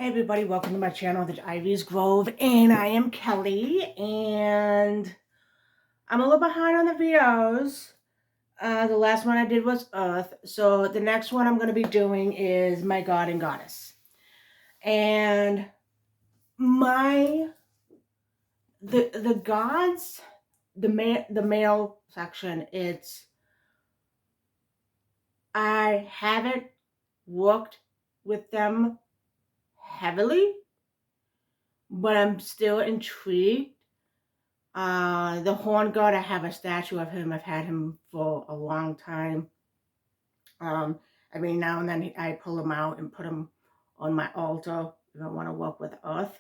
Hey everybody, welcome to my channel, The Ivy's Grove, and I am Kelly, and I'm a little behind on the videos. The last one I did was Earth, so the next one I'm going to be doing is My God and Goddess. And the gods, the male section, I haven't worked with them heavily, but I'm still intrigued. The horn god, I have a statue of him. I've had him for a long time. Now and then I pull him out and put him on my altar if I want to work with earth.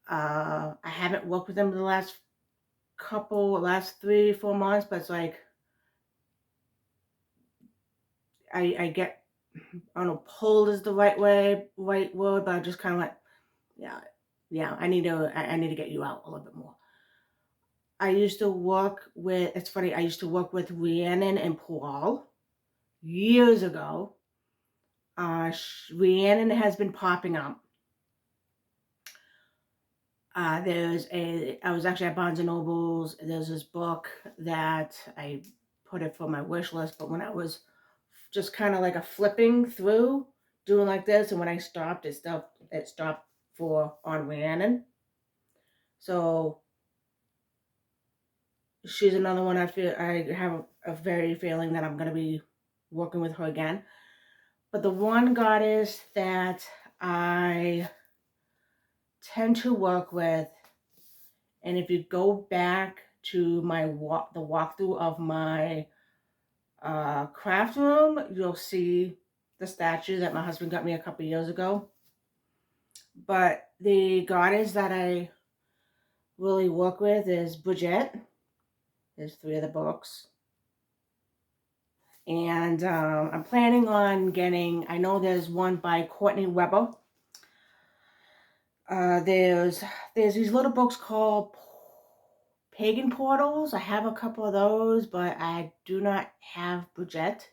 I haven't worked with him the last 3-4 months, but it's like I get, I don't know, pulled is the right word, but I just kind of like, yeah, I need to get you out a little bit more. I used to work with, it's funny, I used to work with Rhiannon and Paul years ago. Rhiannon has been popping up. I was actually at Barnes & Noble's. There's this book that I put it for my wish list, but when I was just kind of like a flipping through, doing like this, and when I stopped, it stopped on Rhiannon. So she's another one I have a very feeling that I'm going to be working with her again. But the one goddess that I tend to work with, and if you go back to the walkthrough of my craft room, you'll see the statue that my husband got me a couple years ago. But the goddess that I really work with is Bridget. There's 3 of the books. And I'm planning on getting, I know there's one by Courtney Weber. There's these little books called Pagan Portals. I have a couple of those, but I do not have Bridget.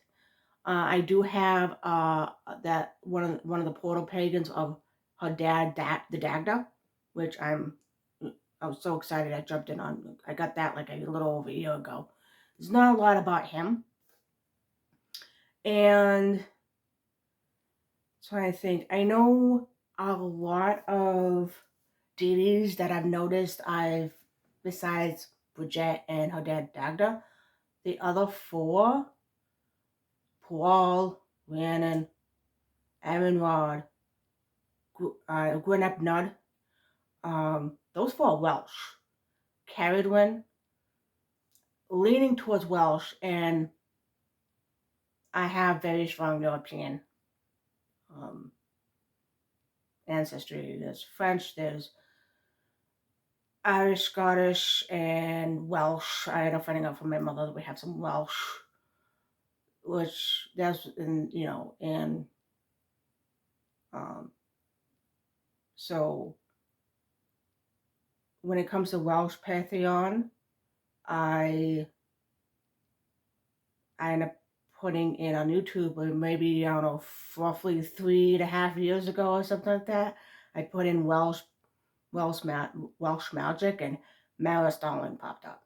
I do have that one of the portal pagans of her dad, the Dagda, which I was so excited I jumped in on. I got that like a little over a year ago. There's not a lot about him. And so I think I know a lot of deities that I've noticed besides Bridget and her dad Dagda, the other 4, Paul, Rhiannon, Amenrod, Gwyneth Nud, those 4 are Welsh. Caradwyn, leaning towards Welsh, and I have very strong European ancestry. There's French, there's Irish, Scottish, and Welsh. I ended up finding out from my mother that we have some Welsh, which that's so when it comes to Welsh pantheon, I end up putting in on YouTube, or maybe, I don't know, roughly 3.5 years ago or something like that. I put in Welsh magic, and Mara Starling popped up.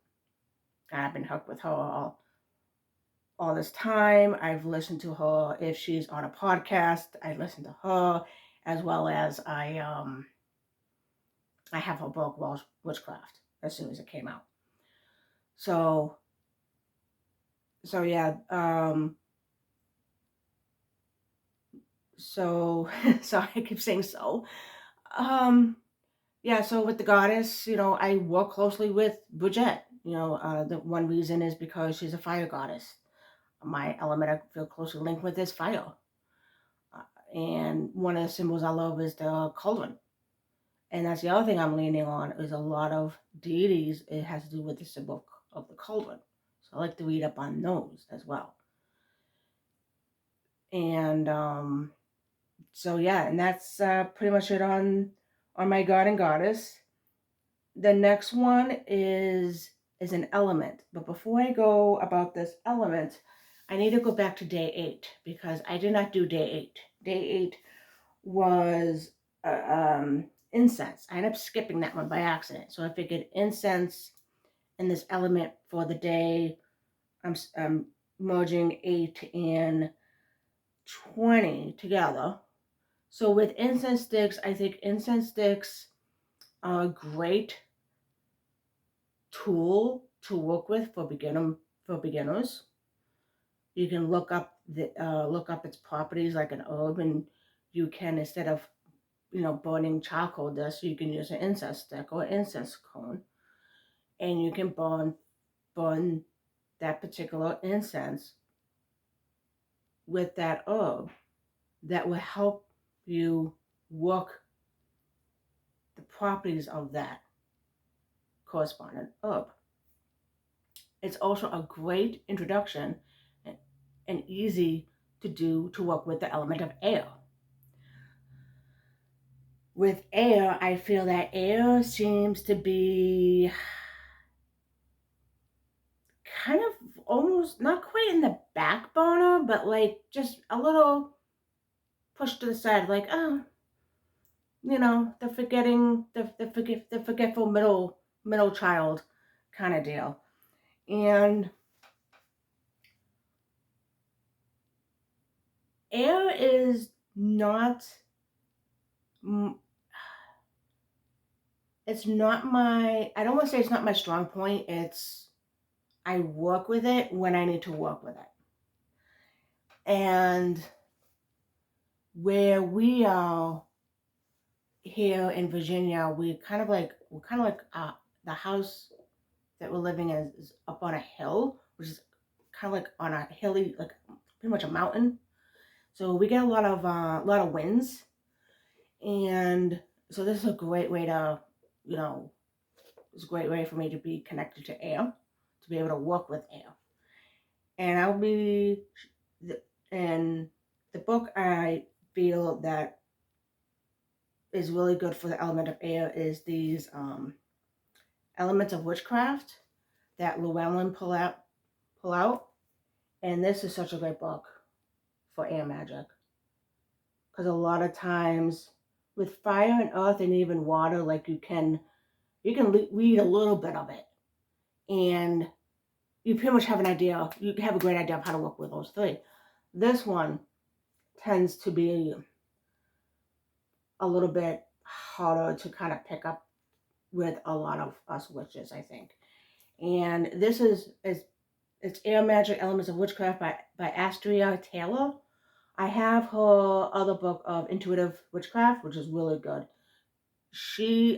I've been hooked with her all this time. I've listened to her. If she's on a podcast, I listen to her, as well as I have her book, Welsh Witchcraft, as soon as it came out. So yeah, so I keep saying so. Yeah, so with the goddess, I work closely with Bridget. The one reason is because she's a fire goddess. My element I feel closely linked with is fire. And one of the symbols I love is the cauldron. And that's the other thing I'm leaning on, is a lot of deities. It has to do with the symbol of the cauldron. So I like to read up on those as well. And so yeah, and that's pretty much it on my god and goddess. The next one is an element. But before I go about this element, I need to go back to day 8, because I did not do day 8. Day 8 was incense. I ended up skipping that one by accident. So I figured incense and this element for the day. I'm merging 8 and 20 together. So with incense sticks, I think incense sticks are a great tool to work with for beginners. You can look up its properties like an herb, and you can, instead of burning charcoal dust, you can use an incense stick or incense cone, and you can burn that particular incense with that herb. That will help you work the properties of that corresponding herb. It's also a great introduction and easy to do to work with the element of air. With air, I feel that air seems to be kind of almost not quite in the back burner, but like just a little pushed to the side, like, oh, the the forgetful middle child kind of deal. And air is not, it's not my, I don't want to say it's not my strong point. I work with it when I need to work with it. And where we are here in Virginia, we're kind of like the house that we're living in is up on a hill, which is kind of like on a hilly, like pretty much a mountain. So we get a lot of winds, and so this is a great way to, it's a great way for me to be connected to air, to be able to work with air. And in the book I feel that is really good for the element of air is these Elements of Witchcraft that Llewellyn pull out. And this is such a great book for air magic. Because a lot of times with fire and earth and even water, like you can read a little bit of it. And you pretty much have an idea, you have a great idea of how to work with those three. This one tends to be a little bit harder to kind of pick up with a lot of us witches, I think. And this is it's Air Magic Elements of Witchcraft by Astria Taylor. I have her other book of Intuitive Witchcraft, which is really good.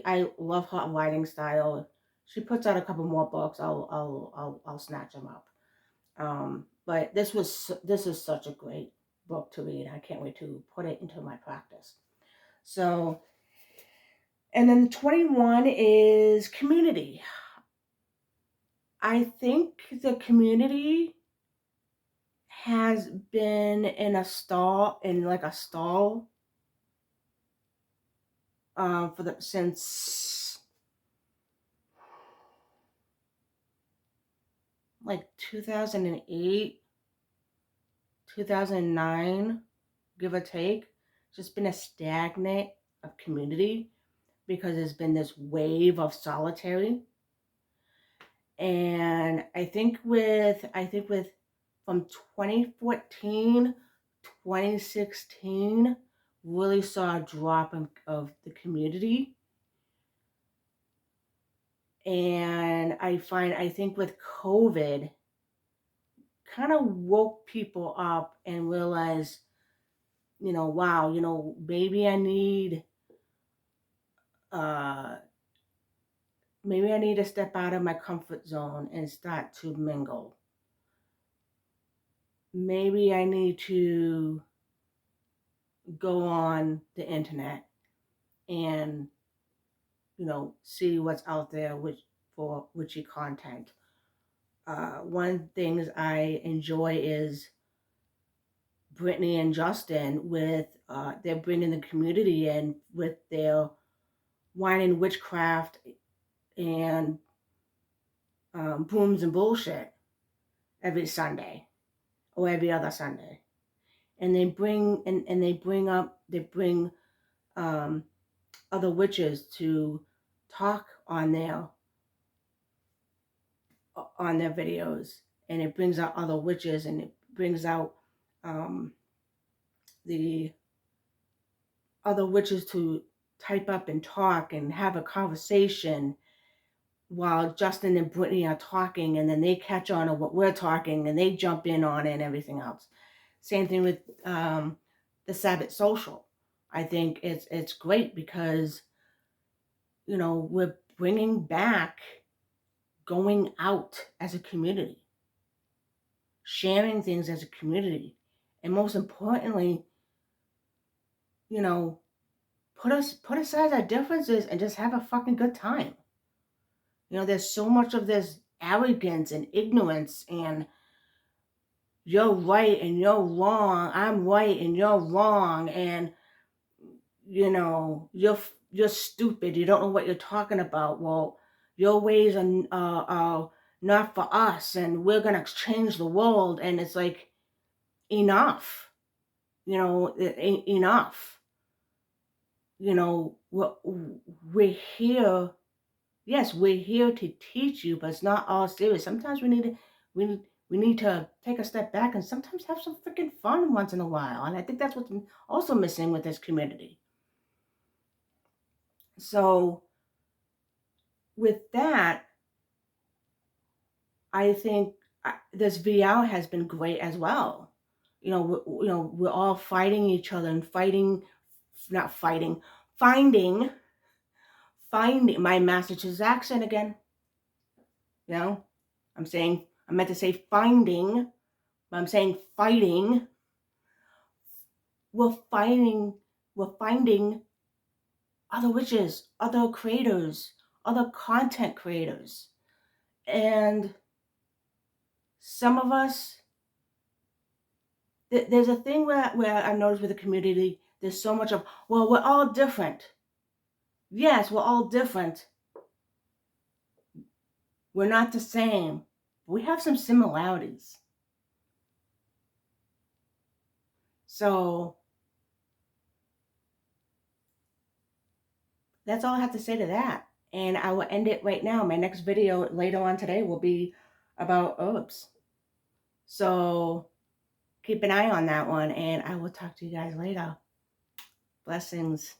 I love her writing style. She puts out a couple more books. I'll snatch them up. But this is such a great book to read. I can't wait to put it into my practice. So, and then 21 is community. I think the community has been in a stall since like 2008, 2009, give or take. It's just been a stagnant of community because there's been this wave of solitary. And I think with from 2014, 2016, really saw a drop of the community. And I think with COVID, kind of woke people up and realized, wow, maybe I need to step out of my comfort zone and start to mingle. Maybe I need to go on the internet and, see what's out there for witchy content. One things I enjoy is Brittany and Justin with they're bringing the community in with their wine and witchcraft and brooms and bullshit every Sunday or every other Sunday. and they bring other witches to talk on their videos, and it brings out other witches, and it brings out the other witches to type up and talk and have a conversation while Justin and Brittany are talking, and then they catch on to what we're talking and they jump in on it and everything else. Same thing with the Sabbath Social. I think it's great because, you know, we're bringing back going out as a community, sharing things as a community, and most importantly, you know, put aside our differences and just have a fucking good time. You know, there's so much of this arrogance and ignorance and you're right and you're wrong, I'm right and you're wrong, and you know, you're stupid, you don't know what you're talking about. Well, your ways are not for us, and we're gonna change the world. And it's like, enough, you know, enough. You know, we're here. Yes, we're here to teach you, but it's not all serious. Sometimes we need to take a step back and sometimes have some freaking fun once in a while. And I think that's what's also missing with this community. So with that, I think this VR has been great as well. You know, we're all fighting each other and not fighting, finding my Massachusetts accent again. You know, I meant to say finding, but I'm saying fighting. We're finding other witches, other creators, other content creators. And some of us, there's a thing where I noticed with the community, there's so much of, well, we're all different. Yes, we're all different. We're not the same. We have some similarities. So that's all I have to say to that. And I will end it right now. My next video later on today will be about herbs. So keep an eye on that one, and I will talk to you guys later. Blessings.